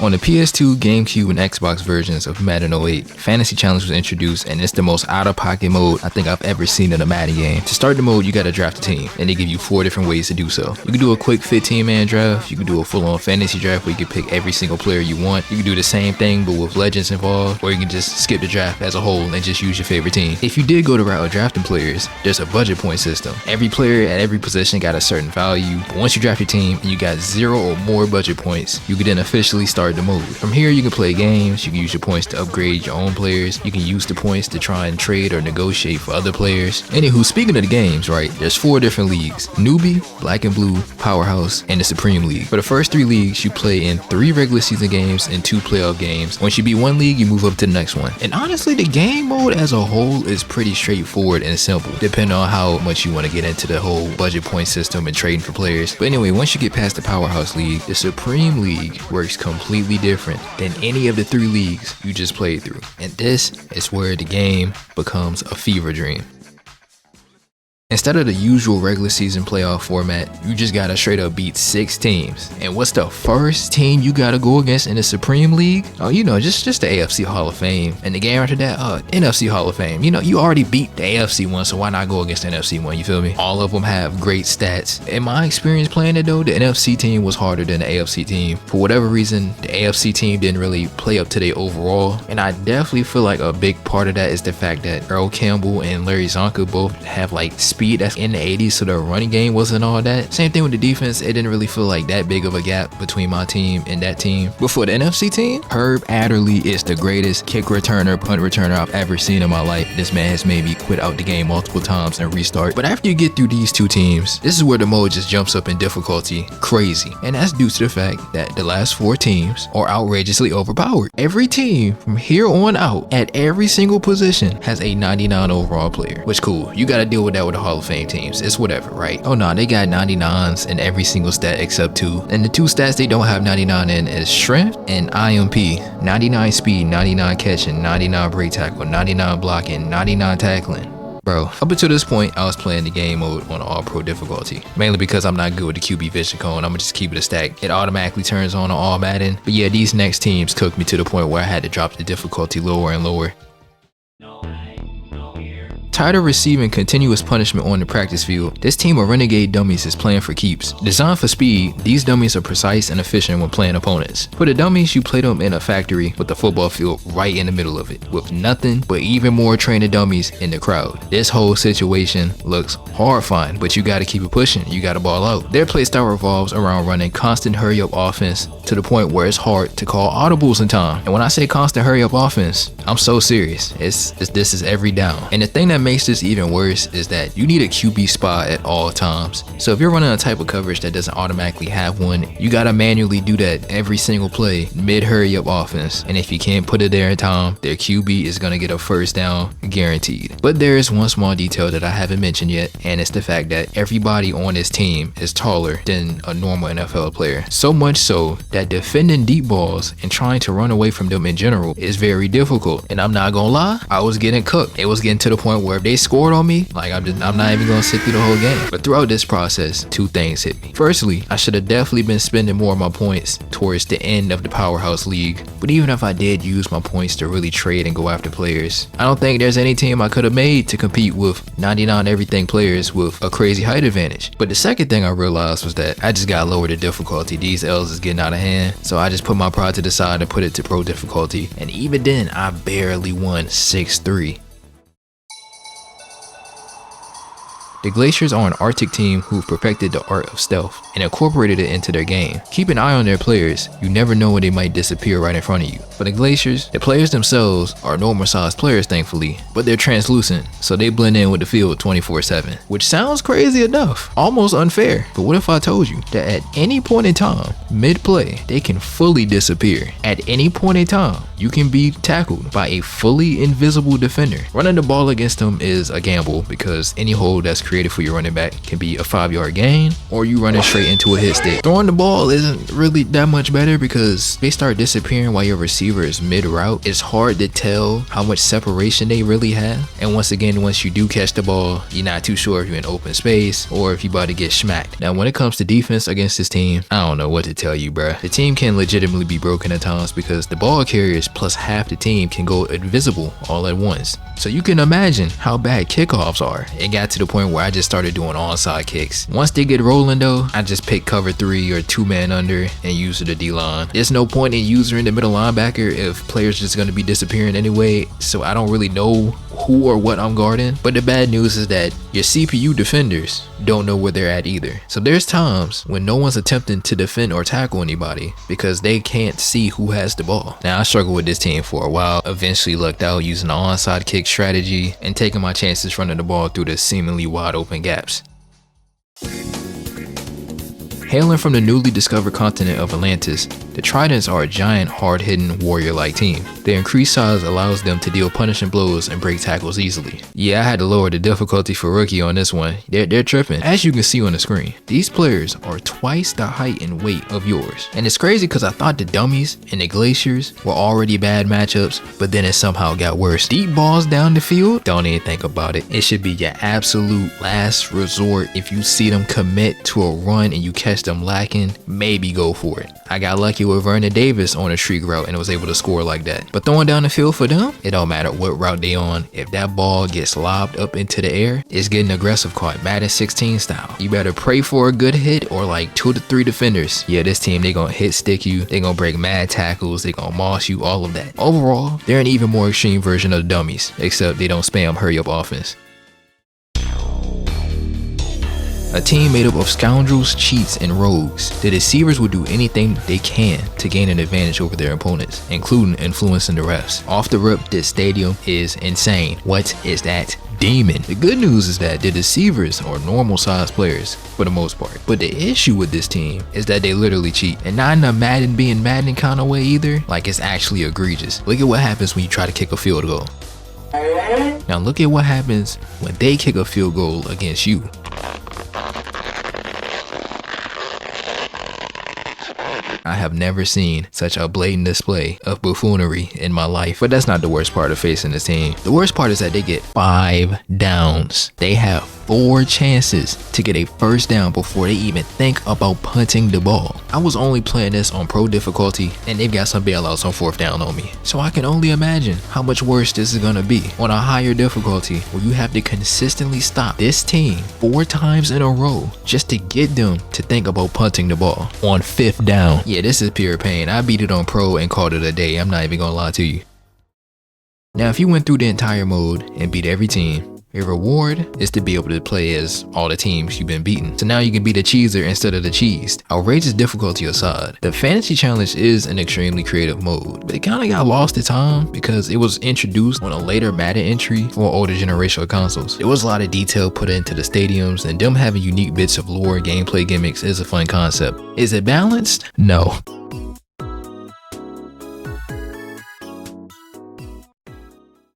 On the PS2, GameCube, and Xbox versions of Madden 08, Fantasy Challenge was introduced, and it's the most out-of-pocket mode I think I've ever seen in a Madden game. To start the mode, you gotta draft a team, and they give you 4 different ways to do so. You can do a quick 15-man draft, you can do a full-on fantasy draft where you can pick every single player you want, you can do the same thing but with legends involved, or you can just skip the draft as a whole and just use your favorite team. If you did go the route of drafting players, there's a budget point system. Every player at every position got a certain value, but once you draft your team and you got 0 or more budget points, you can then officially start the mode. From here, you can play games, you can use your points to upgrade your own players, you can use the points to try and trade or negotiate for other players. Anywho, speaking of the games, right, there's 4 different leagues: Newbie, Black and Blue, Powerhouse, and the Supreme League. For the first 3 leagues, you play in 3 regular season games and 2 playoff games. Once you beat one league, you move up to the next one. And honestly, the game mode as a whole is pretty straightforward and simple, depending on how much you want to get into the whole budget point system and trading for players. But anyway, once you get past the Powerhouse League, the Supreme League works completely different than any of the 3 leagues you just played through. And this is where the game becomes a fever dream. Instead of the usual regular season playoff format, you just gotta straight up beat 6 teams. And what's the first team you gotta go against in the Supreme League? Oh, you know, just the AFC Hall of Fame. And the game after that, NFC Hall of Fame. You know, you already beat the AFC one, so why not go against the NFC one, you feel me? All of them have great stats. In my experience playing it though, the NFC team was harder than the AFC team. For whatever reason, the AFC team didn't really play up to their overall. And I definitely feel like a big part of that is the fact that Earl Campbell and Larry Zonka both have like speed that's in the 80s, so the running game wasn't all that. Same thing with the defense, it didn't really feel like that big of a gap between my team and that team. But for the NFC team, Herb Adderley is the greatest kick returner, punt returner I've ever seen in my life. This man has made me quit out the game multiple times and restart. But after you get through these 2 teams, this is where the mode just jumps up in difficulty crazy. And that's due to the fact that the last 4 teams are outrageously overpowered. Every team from here on out at every single position has a 99 overall player, which cool. You gotta deal with that with the Hall of Fame teams. It's whatever, right? Oh no, they got 99s in every single stat except 2. And the 2 stats they don't have 99 in is strength and IMP. 99 speed, 99 catching, 99 break tackle, 99 blocking, 99 tackling. Bro, up until this point, I was playing the game mode on all pro difficulty. Mainly because I'm not good with the QB vision cone. I'ma just keep it a stack. It automatically turns on all-madden. But yeah, these next teams cooked me to the point where I had to drop the difficulty lower and lower. Tired of receiving continuous punishment on the practice field, this team of renegade dummies is playing for keeps. Designed for speed, these dummies are precise and efficient when playing opponents. For the dummies, you play them in a factory with the football field right in the middle of it, with nothing but even more trained dummies in the crowd. This whole situation looks horrifying, but you gotta keep it pushing, you gotta ball out. Their playstyle revolves around running constant hurry-up offense to the point where it's hard to call audibles in time. And when I say constant hurry-up offense, I'm so serious. This is every down. And the thing that makes this even worse is that you need a QB spot at all times. So if you're running a type of coverage that doesn't automatically have one, you gotta manually do that every single play mid hurry up offense. And if you can't put it there in time, their QB is gonna get a first down guaranteed. But there is one small detail that I haven't mentioned yet, and it's the fact that everybody on this team is taller than a normal NFL player. So much so that defending deep balls and trying to run away from them in general is very difficult. And I'm not gonna lie, I was getting cooked. It was getting to the point where if they scored on me, like I'm not even gonna sit through the whole game. But throughout this process, 2 things hit me. Firstly, I should have definitely been spending more of my points towards the end of the Powerhouse League. But even if I did use my points to really trade and go after players, I don't think there's any team I could have made to compete with 99 everything players with a crazy height advantage. But the second thing I realized was that I just gotta lower the difficulty. These L's is getting out of hand. So I just put my pride to the side and put it to pro difficulty. And even then, I barely won 6-3. The Glaciers are an Arctic team who've perfected the art of stealth and incorporated it into their game. Keep an eye on their players, you never know when they might disappear right in front of you. For the Glaciers, the players themselves are normal sized players thankfully, but they're translucent, so they blend in with the field 24/7. Which sounds crazy enough, almost unfair, but what if I told you that at any point in time, mid-play, they can fully disappear. At any point in time, you can be tackled by a fully invisible defender. Running the ball against them is a gamble because any hole that's created created for your running back can be a 5-yard gain, or you running straight into a hit stick. Throwing the ball isn't really that much better because they start disappearing while your receiver is mid-route. It's hard to tell how much separation they really have. And once again, once you do catch the ball, you're not too sure if you're in open space or if you're about to get smacked. Now, when it comes to defense against this team, I don't know what to tell you, bruh. The team can legitimately be broken at times because the ball carriers plus half the team can go invisible all at once. So you can imagine how bad kickoffs are. It got to the point where I just started doing onside kicks. Once they get rolling though, I just pick cover 3 or 2-man under and use the D-line. There's no point in using the middle linebacker if players just gonna be disappearing anyway, so I don't really know who or what I'm guarding. But the bad news is that your CPU defenders don't know where they're at either. So there's times when no one's attempting to defend or tackle anybody because they can't see who has the ball. Now, I struggled with this team for a while, eventually lucked out using the onside kick strategy and taking my chances running the ball through the seemingly wide open gaps. Hailing from the newly discovered continent of Atlantis, the Tridents are a giant, hard-hitting, warrior-like team. Their increased size allows them to deal punishing blows and break tackles easily. Yeah, I had to lower the difficulty for rookie on this one. They're tripping. As you can see on the screen, these players are twice the height and weight of yours. And it's crazy because I thought the dummies and the glaciers were already bad matchups, but then it somehow got worse. Deep balls down the field? Don't even think about it. It should be your absolute last resort. If you see them commit to a run and you catch them lacking, maybe go for it. I got lucky with Vernon Davis on a streak route and was able to score like that. But throwing down the field for them, it don't matter what route they on. If that ball gets lobbed up into the air, it's getting aggressive, caught Madden 16 style. You better pray for a good hit or like 2 to 3 defenders. Yeah, this team, they gonna hit stick you, they gonna break mad tackles, they gonna moss you, all of that. Overall, they're an even more extreme version of the dummies, except they don't spam hurry up offense. A team made up of scoundrels, cheats, and rogues. The deceivers will do anything they can to gain an advantage over their opponents, including influencing the refs. Off the rip, this stadium is insane. What is that demon? The good news is that the deceivers are normal sized players for the most part. But the issue with this team is that they literally cheat. And not in a Madden being Madden kind of way either. Like, it's actually egregious. Look at what happens when you try to kick a field goal. Now look at what happens when they kick a field goal against you. I have never seen such a blatant display of buffoonery in my life. But that's not the worst part of facing this team. The worst part is that they get 5 downs. They have 4 chances to get a first down before they even think about punting the ball. I was only playing this on pro difficulty and they've got some bailouts on 4th down on me. So I can only imagine how much worse this is gonna be on a higher difficulty where you have to consistently stop this team 4 times in a row just to get them to think about punting the ball on 5th down. Yeah, this is pure pain. I beat it on pro and called it a day. I'm not even gonna lie to you. Now, if you went through the entire mode and beat every team, your reward is to be able to play as all the teams you've been beaten. So now you can be the cheeser instead of the cheesed. Outrageous difficulty aside, the fantasy challenge is an extremely creative mode, but it kind of got lost to time because it was introduced on a later Madden entry for older generational consoles. There was a lot of detail put into the stadiums, and them having unique bits of lore, gameplay gimmicks is a fun concept. Is it balanced? No.